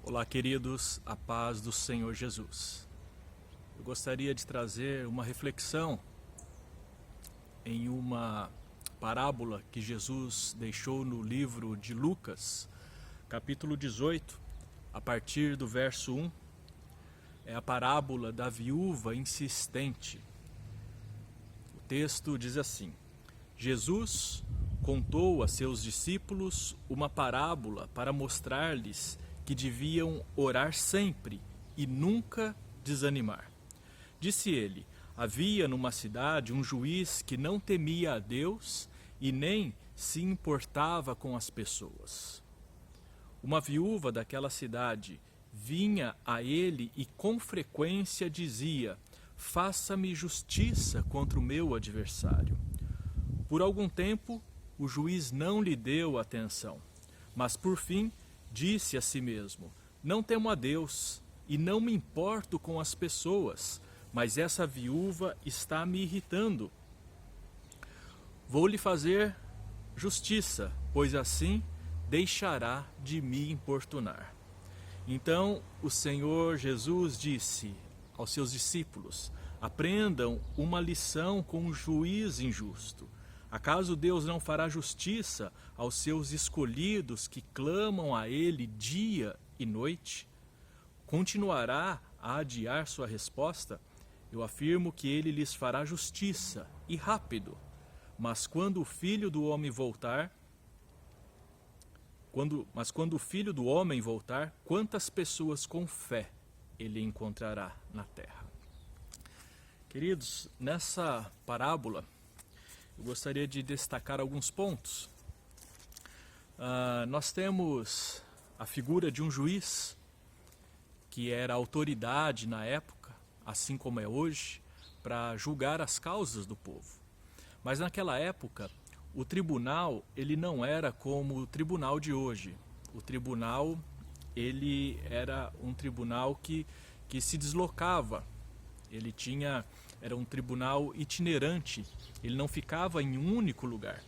Olá, queridos, a paz do Senhor Jesus. Eu gostaria de trazer uma reflexão em uma parábola que Jesus deixou no livro de Lucas, capítulo 18, a partir do verso 1. É a parábola da viúva insistente. O texto diz assim: Jesus contou a seus discípulos uma parábola para mostrar-lhes que deviam orar sempre e nunca desanimar. Disse ele: havia numa cidade um juiz que não temia a Deus e nem se importava com as pessoas. Uma viúva daquela cidade vinha a ele e com frequência dizia: faça-me justiça contra o meu adversário. Por algum tempo, o juiz não lhe deu atenção, mas por fim disse a si mesmo: não temo a Deus e não me importo com as pessoas, mas essa viúva está me irritando. Vou-lhe fazer justiça, pois assim deixará de me importunar. Então o Senhor Jesus disse aos seus discípulos: aprendam uma lição com o juiz injusto. Acaso Deus não fará justiça aos seus escolhidos que clamam a Ele dia e noite? Continuará a adiar sua resposta? Eu afirmo que Ele lhes fará justiça, e rápido. Mas quando o Filho do Homem voltar, quantas pessoas com fé Ele encontrará na terra? Queridos, nessa parábola, eu gostaria de destacar alguns pontos. Nós temos a figura de um juiz, que era autoridade na época, assim como é hoje, para julgar as causas do povo. Mas naquela época, o tribunal ele não era como o tribunal de hoje. O tribunal ele era um tribunal que se deslocava. Era um tribunal itinerante, ele não ficava em um único lugar.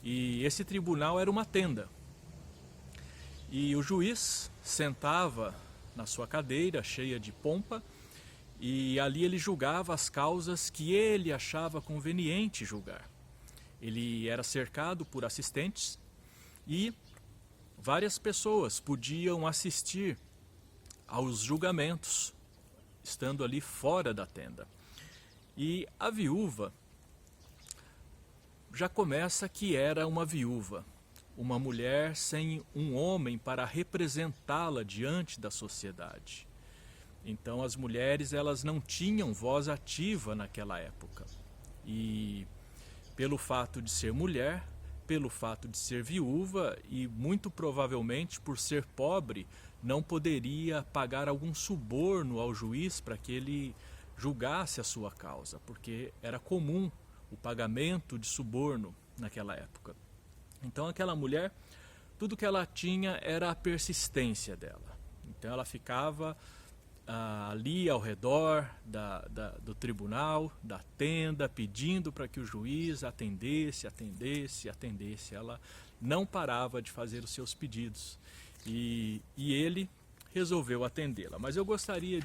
E esse tribunal era uma tenda. E o juiz sentava na sua cadeira cheia de pompa e ali ele julgava as causas que ele achava conveniente julgar. Ele era cercado por assistentes e várias pessoas podiam assistir aos julgamentos, estando ali fora da tenda. E a viúva já começa que era uma viúva, uma mulher sem um homem para representá-la diante da sociedade. Então as mulheres elas não tinham voz ativa naquela época. E pelo fato de ser mulher, pelo fato de ser viúva e muito provavelmente por ser pobre, não poderia pagar algum suborno ao juiz para que ele julgasse a sua causa, porque era comum o pagamento de suborno naquela época. Então aquela mulher, tudo que ela tinha era a persistência dela. Então ela ficava ali ao redor do tribunal, da tenda, pedindo para que o juiz atendesse. Ela não parava de fazer os seus pedidos e ele resolveu atendê-la. Mas eu gostaria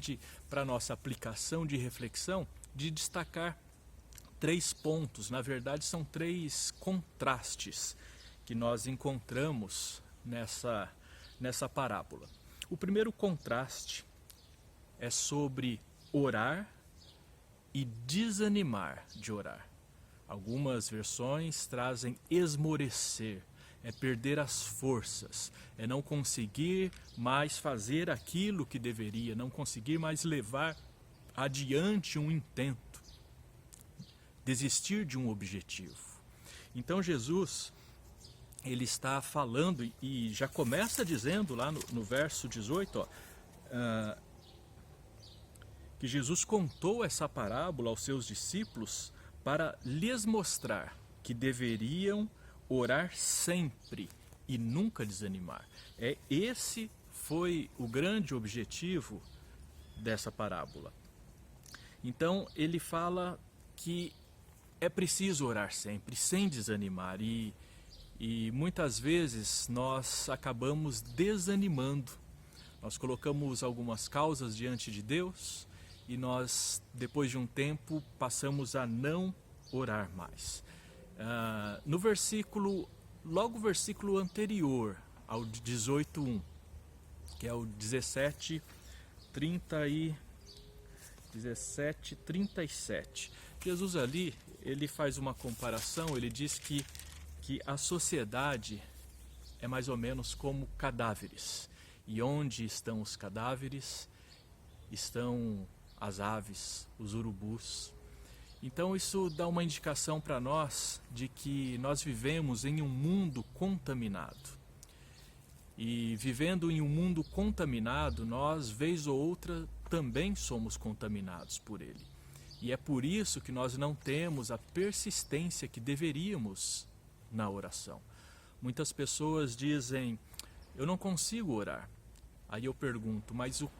para nossa aplicação de reflexão, de destacar 3 pontos, na verdade são 3 contrastes que nós encontramos nessa parábola. O primeiro contraste é sobre orar e desanimar de orar. Algumas versões trazem esmorecer, é perder as forças, é não conseguir mais fazer aquilo que deveria, não conseguir mais levar adiante um intento, desistir de um objetivo. Então Jesus, ele está falando e já começa dizendo lá no verso 18, que Jesus contou essa parábola aos seus discípulos para lhes mostrar que deveriam orar sempre e nunca desanimar. Esse foi o grande objetivo dessa parábola. Então ele fala que é preciso orar sempre, sem desanimar. E muitas vezes nós acabamos desanimando Nós colocamos algumas causas diante de Deus e nós, depois de um tempo, passamos a não orar mais. No versículo, logo o versículo anterior ao 18:1, que é o 17:37, Jesus ali, ele faz uma comparação, ele diz que a sociedade é mais ou menos como cadáveres. E onde estão os cadáveres, estão as aves, os urubus. Então isso dá uma indicação para nós de que nós vivemos em um mundo contaminado. E vivendo em um mundo contaminado, nós, vez ou outra, também somos contaminados por ele. E é por isso que nós não temos a persistência que deveríamos na oração. Muitas pessoas dizem: eu não consigo orar. Aí eu pergunto: mas o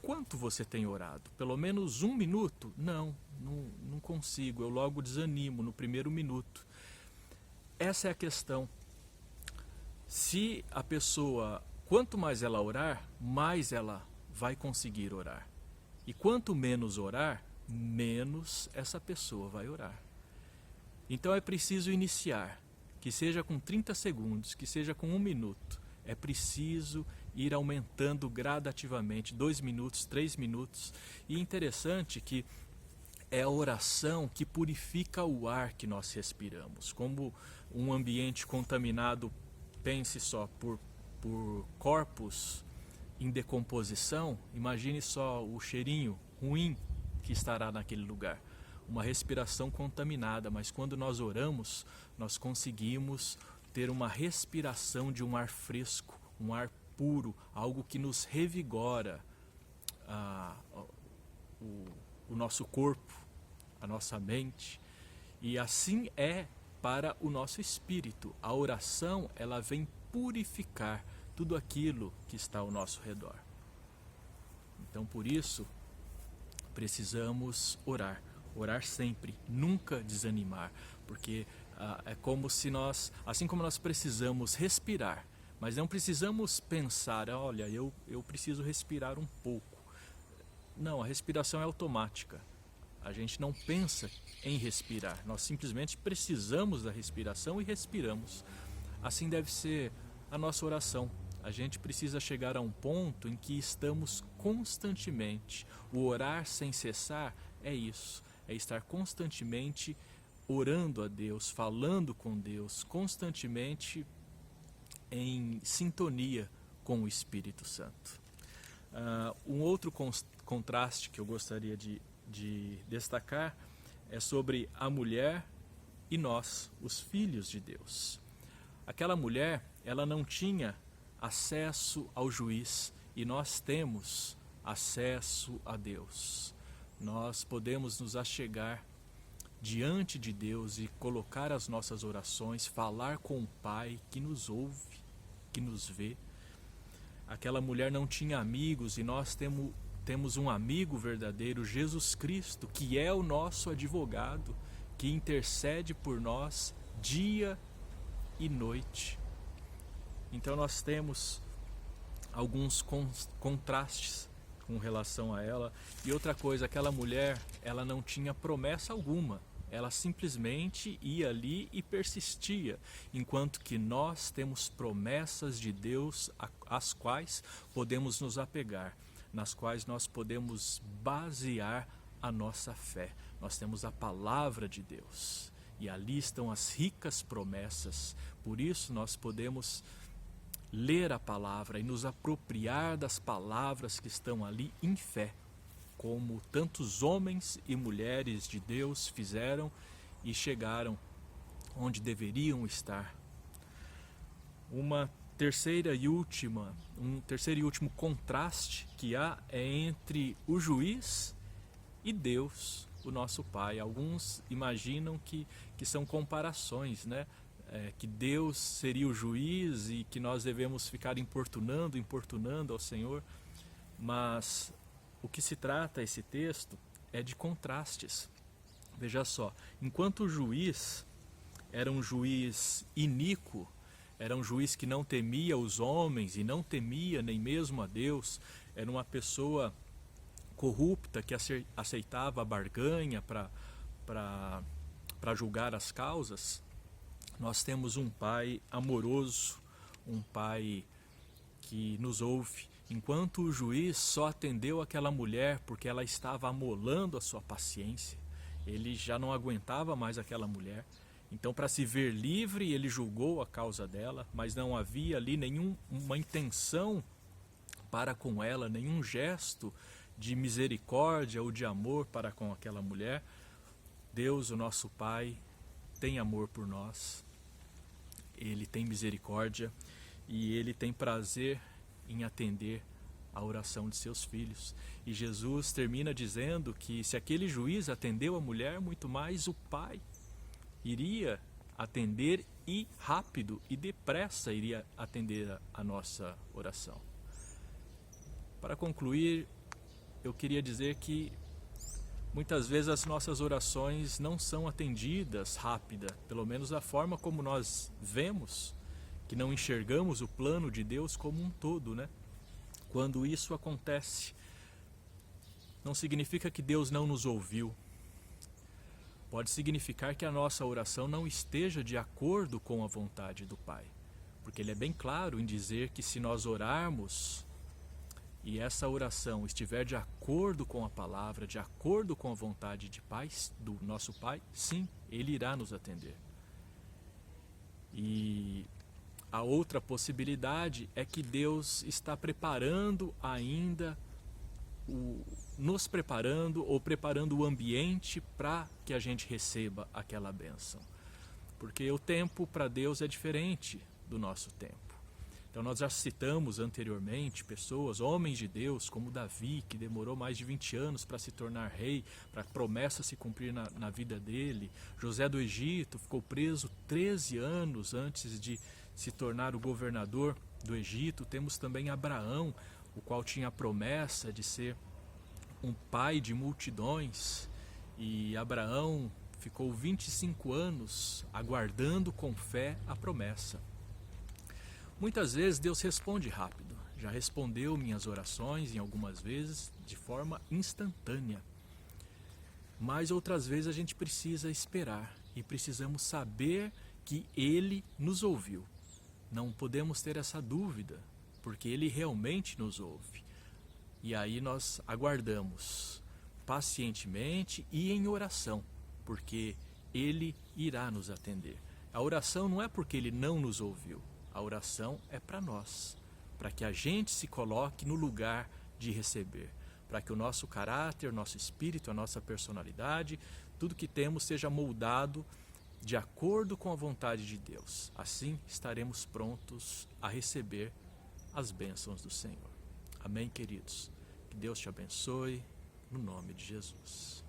quanto você tem orado? Pelo menos 1 minuto? Não consigo, eu logo desanimo no primeiro minuto. Essa é a questão. Se a pessoa, quanto mais ela orar, mais ela vai conseguir orar. E quanto menos orar, menos essa pessoa vai orar. Então é preciso iniciar, que seja com 30 segundos, que seja com 1 minuto. É preciso ir aumentando gradativamente, 2 minutos, 3 minutos. E é interessante que é a oração que purifica o ar que nós respiramos. Como um ambiente contaminado, pense só, por corpos em decomposição, imagine só o cheirinho ruim que estará naquele lugar. Uma respiração contaminada, mas quando nós oramos, nós conseguimos ter uma respiração de um ar fresco, um ar puro, algo que nos revigora o nosso corpo, a nossa mente. E assim é para o nosso espírito. A oração, ela vem purificar tudo aquilo que está ao nosso redor. Então, por isso, precisamos orar sempre, nunca desanimar, porque é como se nós, assim como nós precisamos respirar, mas não precisamos pensar: olha, eu preciso respirar um pouco. Não, a respiração é automática. A gente não pensa em respirar, nós simplesmente precisamos da respiração e respiramos. Assim deve ser a nossa oração. A gente precisa chegar a um ponto em que estamos constantemente. O orar sem cessar é isso, é estar constantemente orando a Deus, falando com Deus, constantemente em sintonia com o Espírito Santo. Um outro contraste que eu gostaria de destacar é sobre a mulher e nós, os filhos de Deus. Aquela mulher, ela não tinha acesso ao juiz e nós temos acesso a Deus. Nós podemos nos achegar diante de Deus e colocar as nossas orações, falar com o Pai que nos ouve, que nos vê. Aquela mulher não tinha amigos e nós temos um amigo verdadeiro, Jesus Cristo, que é o nosso advogado, que intercede por nós dia e noite. Então nós temos alguns contrastes com relação a ela. E outra coisa, aquela mulher, ela não tinha promessa alguma. Ela simplesmente ia ali e persistia, enquanto que nós temos promessas de Deus às quais podemos nos apegar, nas quais nós podemos basear a nossa fé. Nós temos a palavra de Deus e ali estão as ricas promessas. Por isso nós podemos ler a palavra e nos apropriar das palavras que estão ali em fé, como tantos homens e mulheres de Deus fizeram e chegaram onde deveriam estar. Um terceiro e último contraste que há é entre o juiz e Deus, o nosso Pai. Alguns imaginam que são comparações, né? Que Deus seria o juiz e que nós devemos ficar importunando ao Senhor, mas o que se trata esse texto é de contrastes. Veja só, enquanto o juiz era um juiz iníquo, Era um juiz que não temia os homens e não temia nem mesmo a Deus. Era uma pessoa corrupta que aceitava a barganha para julgar as causas. Nós temos um Pai amoroso, um Pai que nos ouve. Enquanto o juiz só atendeu aquela mulher porque ela estava amolando a sua paciência, ele já não aguentava mais aquela mulher. Então, para se ver livre, ele julgou a causa dela, mas não havia ali nenhuma intenção para com ela, nenhum gesto de misericórdia ou de amor para com aquela mulher. Deus, o nosso Pai, tem amor por nós, Ele tem misericórdia e Ele tem prazer em atender a oração de seus filhos. E Jesus termina dizendo que se aquele juiz atendeu a mulher, muito mais o Pai iria atender e rápido e depressa iria atender a nossa oração. Para concluir, eu queria dizer que muitas vezes as nossas orações não são atendidas rápida, pelo menos da forma como nós vemos, que não enxergamos o plano de Deus como um todo, né? Quando isso acontece, não significa que Deus não nos ouviu. Pode significar que a nossa oração não esteja de acordo com a vontade do Pai. Porque Ele é bem claro em dizer que se nós orarmos e essa oração estiver de acordo com a palavra, de acordo com a vontade de Pai, do nosso Pai, sim, Ele irá nos atender. E a outra possibilidade é que Deus está preparando ainda, nos preparando ou preparando o ambiente para que a gente receba aquela bênção. Porque o tempo para Deus é diferente do nosso tempo. Então nós já citamos anteriormente pessoas, homens de Deus, como Davi, que demorou mais de 20 anos para se tornar rei, para a promessa se cumprir na vida dele. José do Egito ficou preso 13 anos antes de se tornar o governador do Egito. Temos também Abraão, o qual tinha a promessa de ser um pai de multidões, e Abraão ficou 25 anos aguardando com fé a promessa. Muitas vezes Deus responde rápido, já respondeu minhas orações em algumas vezes de forma instantânea, mas outras vezes a gente precisa esperar e precisamos saber que Ele nos ouviu. Não podemos ter essa dúvida, porque Ele realmente nos ouve. E aí nós aguardamos pacientemente e em oração, porque Ele irá nos atender. A oração não é porque Ele não nos ouviu, a oração é para nós, para que a gente se coloque no lugar de receber, para que o nosso caráter, nosso espírito, a nossa personalidade, tudo que temos seja moldado de acordo com a vontade de Deus. Assim estaremos prontos a receber as bênçãos do Senhor. Amém, queridos? Que Deus te abençoe, no nome de Jesus.